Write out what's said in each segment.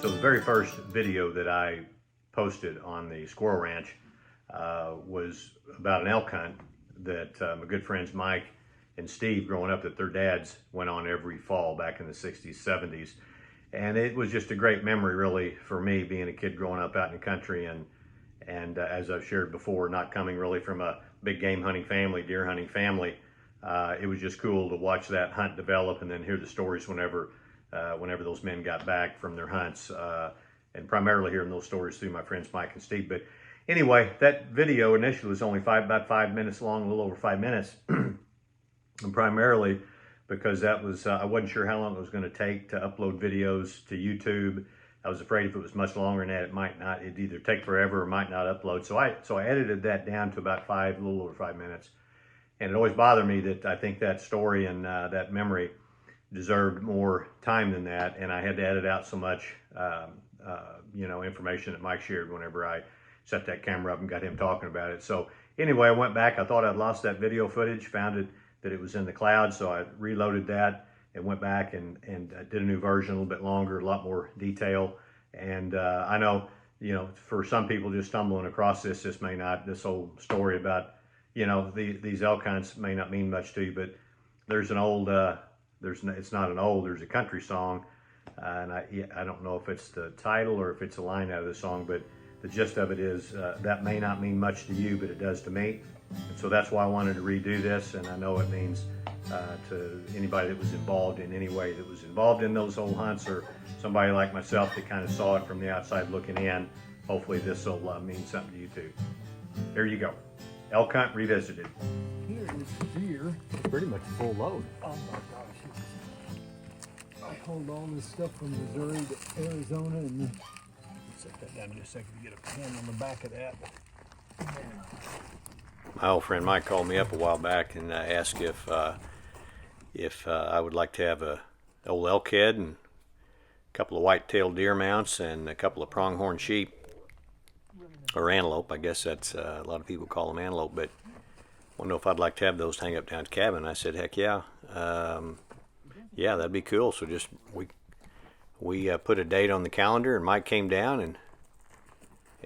So the very first video that I posted on the Squirrel Ranch was about an elk hunt that my good friends Mike and Steve, growing up, that their dads went on every fall back in the 60s, 70s. And it was just a great memory, really, for me, being a kid growing up out in the country. And as I've shared before, not coming really from a big game hunting family, deer hunting family, it was just cool to watch that hunt develop and then hear the stories whenever those men got back from their hunts, and primarily hearing those stories through my friends Mike and Steve. But anyway, that video initially was only about 5 minutes long, a little over 5 minutes, and primarily because that was I wasn't sure how long it was going to take to upload videos to YouTube. I was afraid if it was much longer than that, it'd either take forever or might not upload. So I edited that down to about a little over 5 minutes. And it always bothered me that I think that story and that memory deserved more time than that, and I had to edit out so much, information that Mike shared whenever I set that camera up and got him talking about it. So anyway, I went back. I thought I'd lost that video footage, found that it was in the cloud, so I reloaded that and went back and did a new version, a little bit longer, a lot more detail. And I know, for some people just stumbling across this whole story about, these elk hunts may not mean much to you, but there's an old, it's not an old, there's a country song, and I don't know if it's the title or if it's a line out of the song, but the gist of it is, that may not mean much to you, but it does to me. And so that's why I wanted to redo this, and I know it means to anybody that was involved in any way, that was involved in those old hunts, or somebody like myself that kind of saw it from the outside looking in. Hopefully this will mean something to you too. There you go. Elk hunt revisited. Here is deer. It's pretty much full load. Oh my gosh. I hauled all this stuff from Missouri to Arizona, and set that down just a second to get a pen on the back of that. My old friend Mike called me up a while back and asked if I would like to have a old elk head and a couple of white-tailed deer mounts and a couple of pronghorn sheep, or antelope. I guess that's a lot of people call them antelope, but I want to know if I'd like to have those to hang up down at the cabin. I said, heck yeah, yeah, that'd be cool. So just we put a date on the calendar, and Mike came down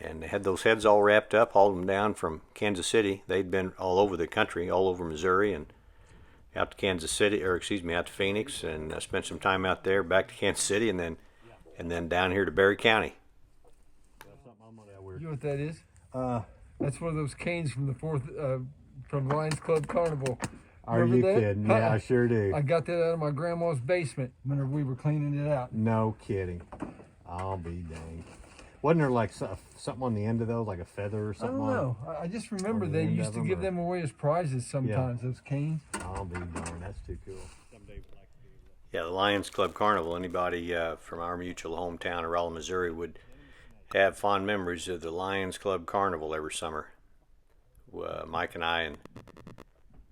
and had those heads all wrapped up, hauled them down from Kansas City. They'd been all over the country, all over Missouri, and out to Kansas City, out to Phoenix, and spent some time out there, back to Kansas City, and then down here to Berry County. You know what that is? That's one of those canes from from Lions Club Carnival. Are you kidding? Yeah, I sure do. I got that out of my grandma's basement whenever we were cleaning it out. No kidding. I'll be dang. Wasn't there like something on the end of those, like a feather or something? I don't know. I just remember they used to give them away as prizes sometimes, those canes. I'll be darned. That's too cool. Yeah, the Lions Club Carnival. Anybody from our mutual hometown of Rolla, Missouri would have fond memories of the Lions Club Carnival every summer. Mike and I and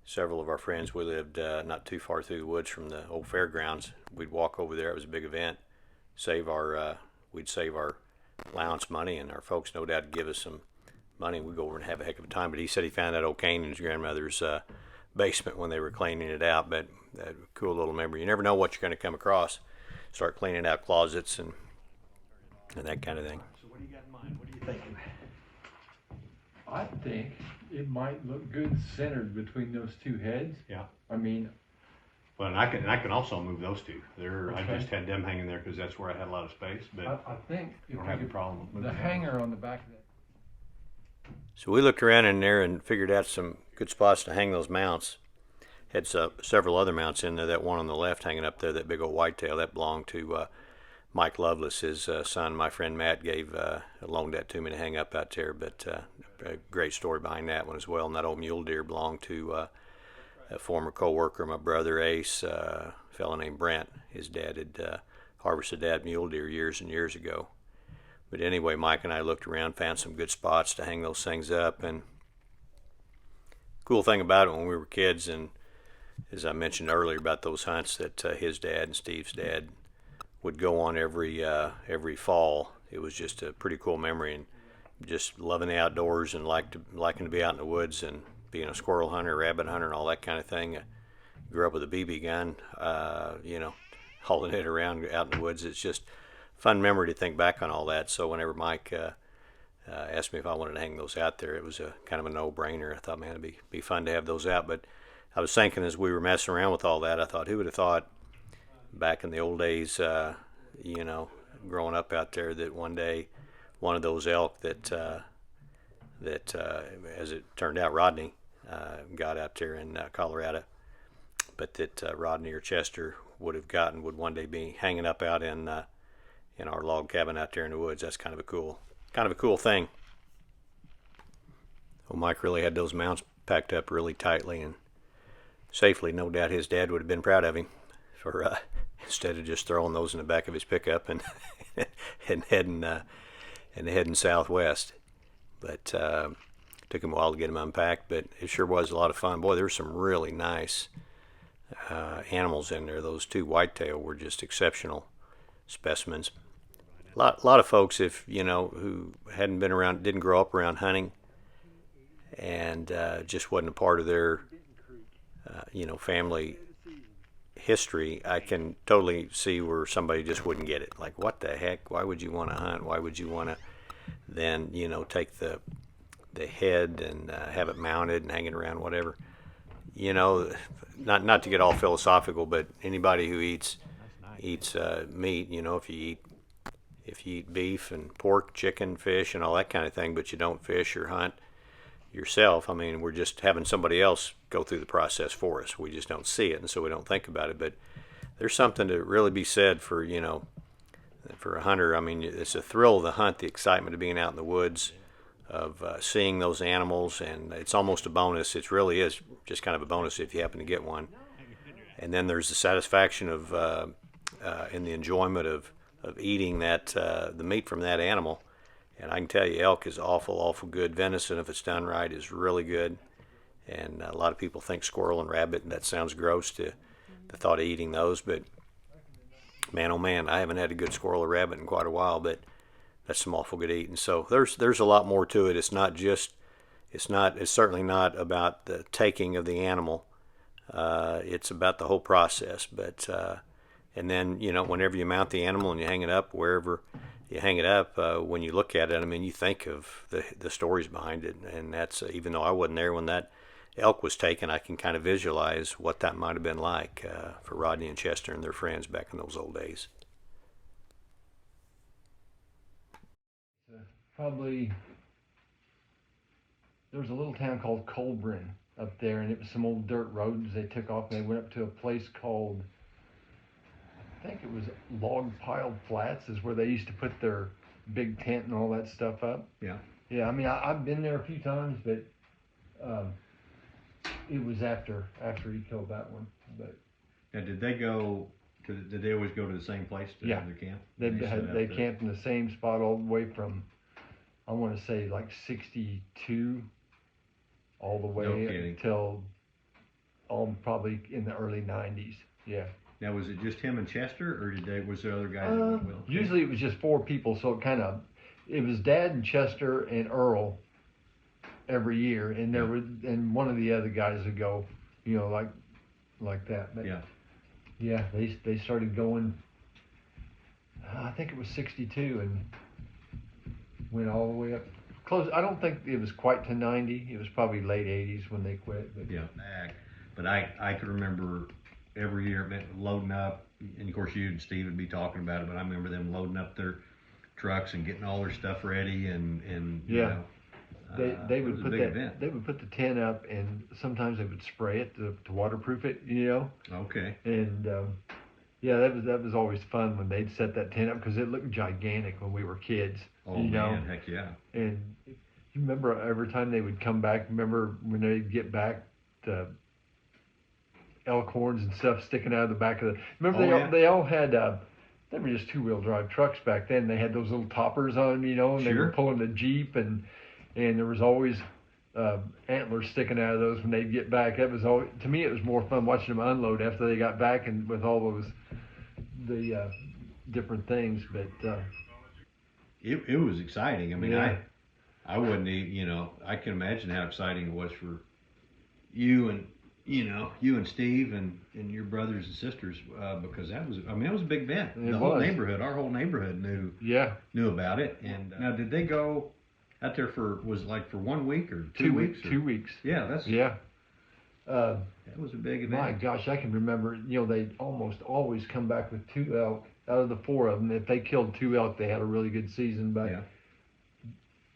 several of our friends, we lived not too far through the woods from the old fairgrounds. We'd walk over there. It was a big event. We'd save our allowance money, and our folks no doubt give us some money. We'd go over and have a heck of a time. But he said he found that old cane in his grandmother's basement when they were cleaning it out. But that cool little memory. You never know what you're going to come across. Start cleaning out closets and that kind of thing. So what do you got in mind? What are you thinking? I think it might look good centered between those two heads. Yeah. I mean, well, and I can also move those two. Okay. I just had them hanging there because that's where I had a lot of space. But I think you don't have a problem with the hanger on the back of that. So we looked around in there and figured out some good spots to hang those mounts. Had several other mounts in there. That one on the left hanging up there, that big old whitetail, that belonged to Mike Lovelace, his son. My friend Matt loaned that to me to hang up out there. But a great story behind that one as well. And that old mule deer belonged to a former co-worker, my brother Ace, a fellow named Brent. His dad had harvested that mule deer years and years ago. But anyway, Mike and I looked around, found some good spots to hang those things up. And cool thing about it, when we were kids, and as I mentioned earlier about those hunts that his dad and Steve's dad would go on every fall, it was just a pretty cool memory, and just loving the outdoors and liking to be out in the woods and being a squirrel hunter, rabbit hunter, and all that kind of thing. I grew up with a BB gun, hauling it around out in the woods. It's just fun memory to think back on all that. So whenever Mike asked me if I wanted to hang those out there, it was a kind of a no-brainer. I thought, man, it'd be fun to have those out. But I was thinking as we were messing around with all that, I thought, who would have thought back in the old days, you know, growing up out there, that one day one of those elk that as it turned out, Rodney got out there in Colorado, but that Rodney or Chester would one day be hanging up out in our log cabin out there in the woods. That's kind of a cool thing. Well, Mike really had those mounts packed up really tightly and safely. No doubt his dad would have been proud of him for instead of just throwing those in the back of his pickup and and heading southwest. But took him a while to get them unpacked, but it sure was a lot of fun. Boy, there were some really nice animals in there. Those two whitetail were just exceptional specimens. A lot of folks, if you know, who didn't grow up around hunting, and just wasn't a part of their family history, I can totally see where somebody just wouldn't get it. Like, what the heck? Why would you want to hunt? Why would you want to then take the head and have it mounted and hanging around, whatever? Not to get all philosophical, but anybody who eats meat, if you eat beef and pork, chicken, fish, and all that kind of thing, but you don't fish or hunt yourself, I mean, we're just having somebody else go through the process for us. We just don't see it, and so we don't think about it. But there's something to really be said for a hunter. I mean, it's a thrill of the hunt, the excitement of being out in the woods, of seeing those animals, and it's almost a bonus. It really is just kind of a bonus if you happen to get one. And then there's the satisfaction of and the enjoyment of eating the meat from that animal. And I can tell you, elk is awful good. Venison, if it's done right, is really good. And a lot of people think squirrel and rabbit, and that sounds gross to the thought of eating those. But man, oh man, I haven't had a good squirrel or rabbit in quite a while. But that's some awful good eating. So there's a lot more to it. It's certainly not about the taking of the animal. It's about the whole process. But and then whenever you mount the animal and you hang it up, wherever you hang it up, when you look at it, I mean, you think of the stories behind it, and that's even though I wasn't there when that elk was taken, I can kind of visualize what that might have been like for Rodney and Chester and their friends back in those old days. Probably there was a little town called Colburn up there, and it was some old dirt roads they took off, and they went up to a place called, I think it was Log Pile Flats, is where they used to put their big tent and all that stuff up. Yeah. Yeah, I mean, I've been there a few times, but it was after he killed that one. But Now, did they always go to the same place to Yeah. have their camp? they camped in the same spot all the way from, I want to say, like 62 all the way until probably in the early 90s. Yeah. Now, was it just him and Chester, or was there other guys that went with him? Usually it was just 4 people, so it was Dad and Chester and Earl every year, and and one of the other guys would go, like that. But yeah, they started going. I think it was 62 and went all the way up close. I don't think it was quite to 90. It was probably late 80s when they quit. But Yeah, but I could remember every year it meant loading up, and of course you and Steve would be talking about it, but I remember them loading up their trucks and getting all their stuff ready, and they would put event. They would put the tent up, and sometimes they would spray it to waterproof it, Okay. And that was always fun when they'd set that tent up, because it looked gigantic when we were kids. Oh man, heck yeah. And you remember every time they would come back, remember when they'd get back, the elk horns and stuff sticking out of the back of the. Remember they all had. They were just 2-wheel drive trucks back then. They had those little toppers on them, and they were pulling the Jeep, and there was always antlers sticking out of those when they'd get back. That was always, to me, it was more fun watching them unload after they got back, and with all those the different things. But it was exciting. I mean, Yeah. I wouldn't, I can imagine how exciting it was for you and you know, you and Steve and your brothers and sisters, because that was, I mean, it was a big event. The whole neighborhood, our whole neighborhood knew about it. And now, did they go out there was it like for 1 week or 2 weeks? 2 weeks. Yeah, that was a big event. My gosh, I can remember, you know, they almost always come back with 2 elk out of the 4 of them. If they killed 2 elk, they had a really good season. But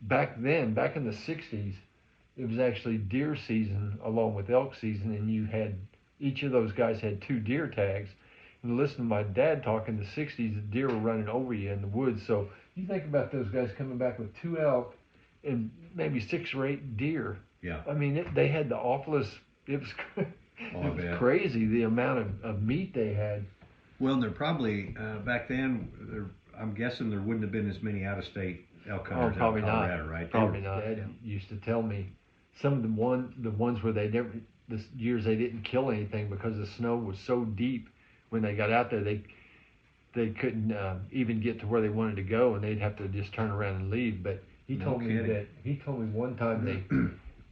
back then, back in the 60s, it was actually deer season along with elk season, and you had, each of those guys had 2 deer tags. And listen to my dad talk in the 60s, the deer were running over you in the woods. So you think about those guys coming back with 2 elk and maybe 6 or 8 deer. Yeah. I mean, they had the awfulest, it was, it was crazy the amount of meat they had. Well, and there probably, back then, I'm guessing there wouldn't have been as many out-of-state elk hunters probably out in Colorado, not. right? Probably not. Dad used to tell me some of the ones where the years they didn't kill anything because the snow was so deep when they got out there, they couldn't even get to where they wanted to go, and they'd have to just turn around and leave. But he told me one time they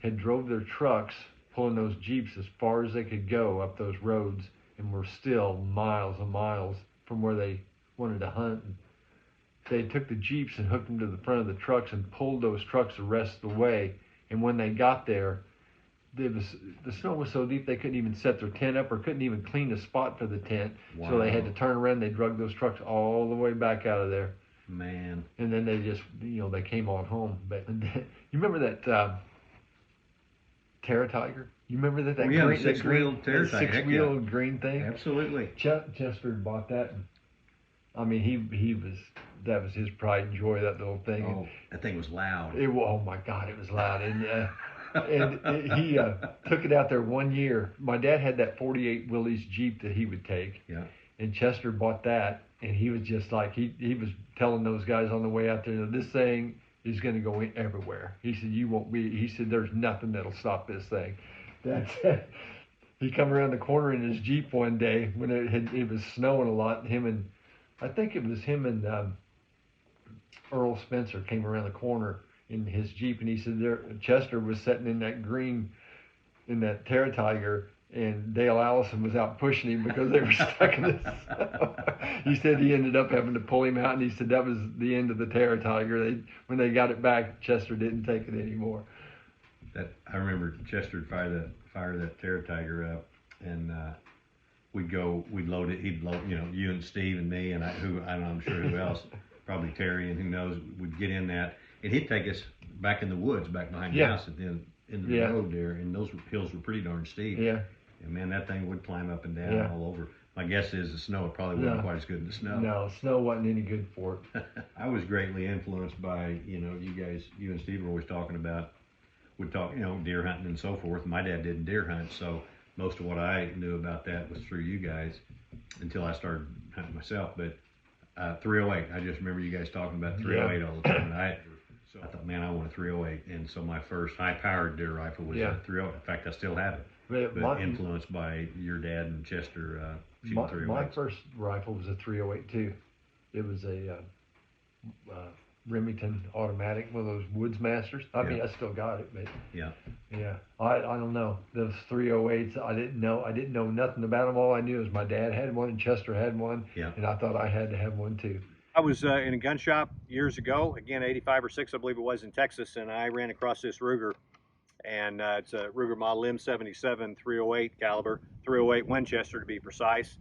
had drove their trucks pulling those Jeeps as far as they could go up those roads, and were still miles and miles from where they wanted to hunt. And they took the Jeeps and hooked them to the front of the trucks and pulled those trucks the rest of the way. And when they got there, the snow was so deep they couldn't even set their tent up or couldn't even clean a spot for the tent. Wow. So they had to turn around. They drug those trucks all the way back out of there. Man. And then they just, you know, they came on home. But you remember that Terra Tiger? You remember that green, six-wheeled Terra Tiger, six-wheeled green thing? Absolutely. Chester bought that. And, I mean, he was, that was his pride and joy, that little thing. Oh, that thing was loud. Oh my God, it was loud. And he took it out there 1 year. My dad had that 48 Willys Jeep that he would take. Yeah. And Chester bought that, and he was just like, he was telling those guys on the way out there, this thing is going to go everywhere. He said, he said, there's nothing that'll stop this thing. That's it. He come around the corner in his Jeep one day when it was snowing a lot. I think it was him and Earl Spencer came around the corner in his Jeep, and he said Chester was sitting in that Terra Tiger, and Dale Allison was out pushing him because they were stuck in the snow. He said he ended up having to pull him out, and he said that was the end of the Terra Tiger. When they got it back, Chester didn't take it anymore. I remember Chester would fire that Terra Tiger up, and we'd load it. He'd load, you know, you and Steve and me, and I'm sure who else, probably Terry and who knows, would get in that, and he'd take us back in the woods, back behind the house at the end of the road there, and those hills were pretty darn steep. Yeah. And man, that thing would climb up and down all over. My guess is the snow probably wasn't quite as good in the snow. No, snow wasn't any good for it. I was greatly influenced by, you know, you and Steve were always would talk, you know, deer hunting and so forth. My dad didn't deer hunt, so most of what I knew about that was through you guys until I started hunting myself. But 308, I just remember you guys talking about 308 all the time. And I thought, man, I want a 308. And so my first high-powered deer rifle was a 308. In fact, I still have it. But influenced by your dad and Chester shooting 308. My first rifle was a 308 too. It was a Remington automatic, one of those Woodsmasters. I mean, I still got it, but I don't know. Those 308s, I didn't know nothing about them. All I knew is my dad had one and Chester had one, and I thought I had to have one too. I was in a gun shop years ago, again, 85 or 6, I believe it was, in Texas, and I ran across this Ruger, and it's a Ruger model M77 308 caliber, 308 Winchester to be precise.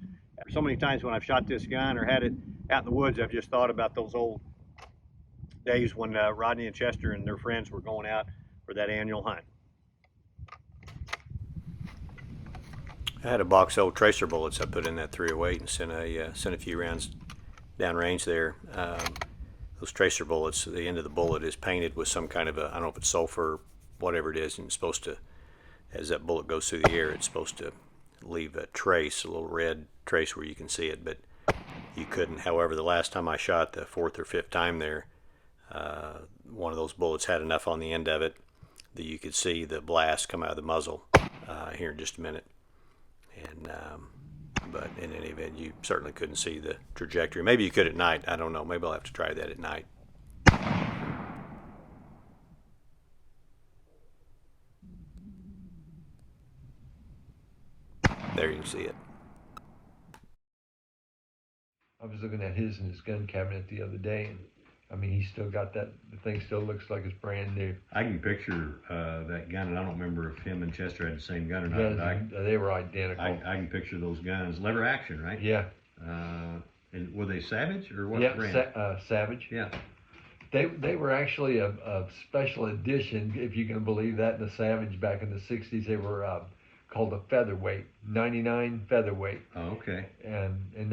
So many times when I've shot this gun or had it out in the woods, I've just thought about those old days when Rodney and Chester and their friends were going out for that annual hunt. I had a box of old tracer bullets I put in that 308 and sent a few rounds downrange there. Those tracer bullets, the end of the bullet is painted with some kind of I don't know if it's sulfur, whatever it is, and it's supposed to, as that bullet goes through the air, it's supposed to leave a trace, a little red trace where you can see it, but you couldn't. However, the last time I shot, the 4th or 5th time there, one of those bullets had enough on the end of it that you could see the blast come out of the muzzle here in just a minute. And but in any event, you certainly couldn't see the trajectory. Maybe you could at night. I don't know. Maybe I'll have to try that at night. There you can see it. I was looking at his in his gun cabinet the other day, and I mean, he's still got that. The thing still looks like it's brand new. I can picture that gun, and I don't remember if him and Chester had the same gun or not. But They were identical. I can picture those guns. Lever action, right? Yeah. And were they Savage or what Yeah, brand? Savage. Yeah. They were actually a special edition, if you can believe that, in the Savage back in the 60s. They were called a featherweight, 99 featherweight. Oh, okay. And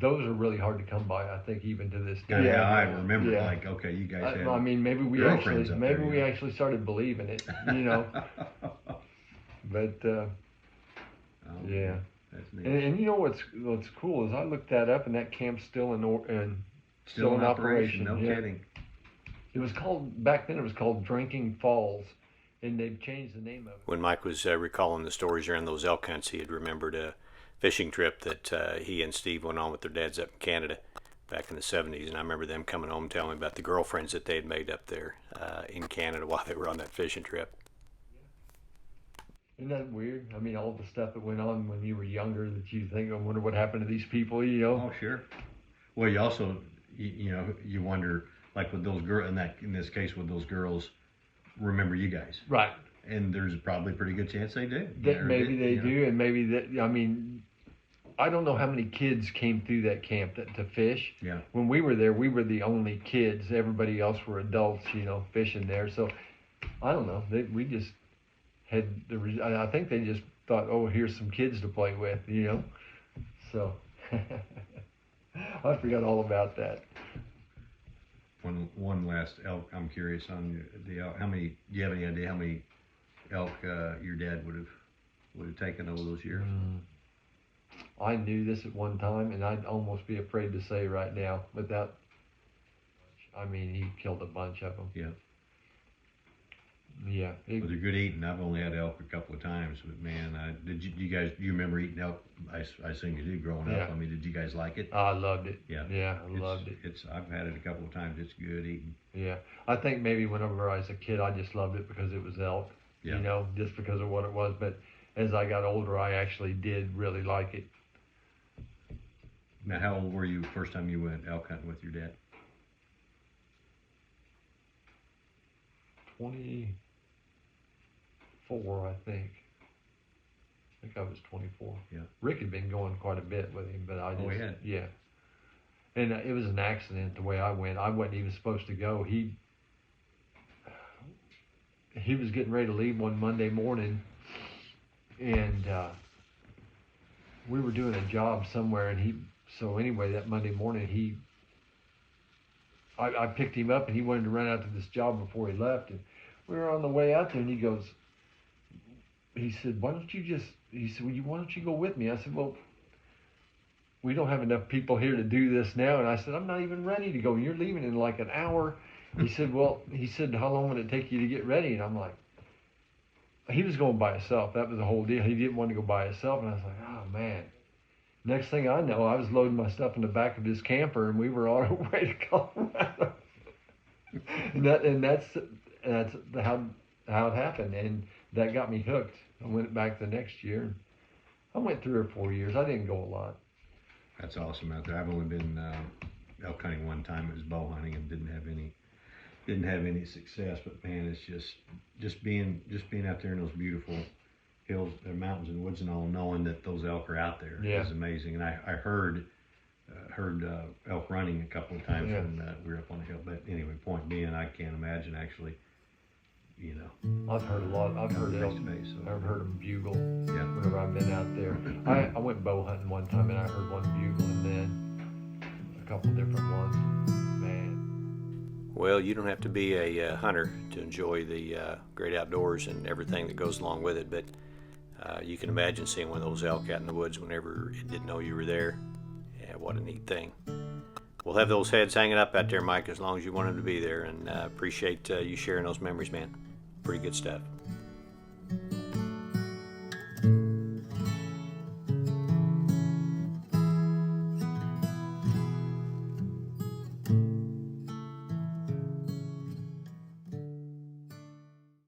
those are really hard to come by, I think, even to this day. Yeah, I remember. Yeah. Like, okay, you guys had. I mean, maybe we actually started believing it, you know. But yeah. That's neat. And you know what's cool is I looked that up, and that camp's still in operation. No kidding. It was called back then. It was called Drinking Falls, and they've changed the name of it. When Mike was recalling the stories around those elk hunts, he had remembered a fishing trip that he and Steve went on with their dads up in Canada back in the 70s, and I remember them coming home telling me about the girlfriends that they had made up there in Canada while they were on that fishing trip. Isn't that weird? I mean, all the stuff that went on when you were younger that you think, I wonder what happened to these people, you know? Oh, sure. Well, you also, you wonder, like with those girls, in this case with those girls, remember you guys. Right. And there's probably a pretty good chance they do. Maybe they do, and maybe that, I mean, I don't know how many kids came through that camp to fish. Yeah. When we were there, we were the only kids. Everybody else were adults, fishing there. So, I don't know. We just had I think they just thought, oh, here's some kids to play with, So, I forgot all about that. One last elk. I'm curious on the elk. Do you have any idea how many elk your dad would have taken over those years? I knew this at one time, and I'd almost be afraid to say right now. I mean, he killed a bunch of them. Yeah. Yeah. Well, they're good eating. I've only had elk a couple of times, but man, do you remember eating elk? I assume you did growing up. I mean, did you guys like it? I loved it. Yeah. Yeah, I loved it. I've had it a couple of times. It's good eating. Yeah. I think maybe whenever I was a kid, I just loved it because it was elk. Yeah. Just because of what it was. But as I got older, I actually did really like it. Now, how old were you first time you went elk hunting with your dad? 24, I think. I think I was 24. Yeah. Rick had been going quite a bit with him, but I just, he had? Yeah. And it was an accident the way I went. I wasn't even supposed to go. He was getting ready to leave one Monday morning, and we were doing a job somewhere, and so anyway, that Monday morning, I picked him up, and he wanted to run out to this job before he left, and we were on the way out there, and he said, why don't you go with me? I said, well, we don't have enough people here to do this now. And I said, I'm not even ready to go. You're leaving in like an hour. He said, how long would it take you to get ready? And I'm like, he was going by himself. That was the whole deal. He didn't want to go by himself. And I was like, oh man. Next thing I know, I was loading my stuff in the back of his camper, and we were on our way to Colorado. and that's how it happened. And that got me hooked. I went back the next year. I went 3 or 4 years. I didn't go a lot. That's awesome out there. I've only been elk hunting one time. It was bow hunting, and didn't have any success. But man, it's just being out there in those beautiful hills, mountains and woods and all, knowing that those elk are out there is amazing. And I heard elk running a couple of times when we were up on the hill. But anyway, point being, I can't imagine actually. I've heard a lot. I've heard elk. I've heard them bugle. Yeah. Whenever I've been out there, I went bow hunting one time, and I heard one bugle, and then a couple different ones. Man. Well, you don't have to be a hunter to enjoy the great outdoors and everything that goes along with it, but you can imagine seeing one of those elk out in the woods whenever it didn't know you were there. Yeah, what a neat thing. We'll have those heads hanging up out there, Mike, as long as you want them to be there, and appreciate you sharing those memories, man. Pretty good stuff.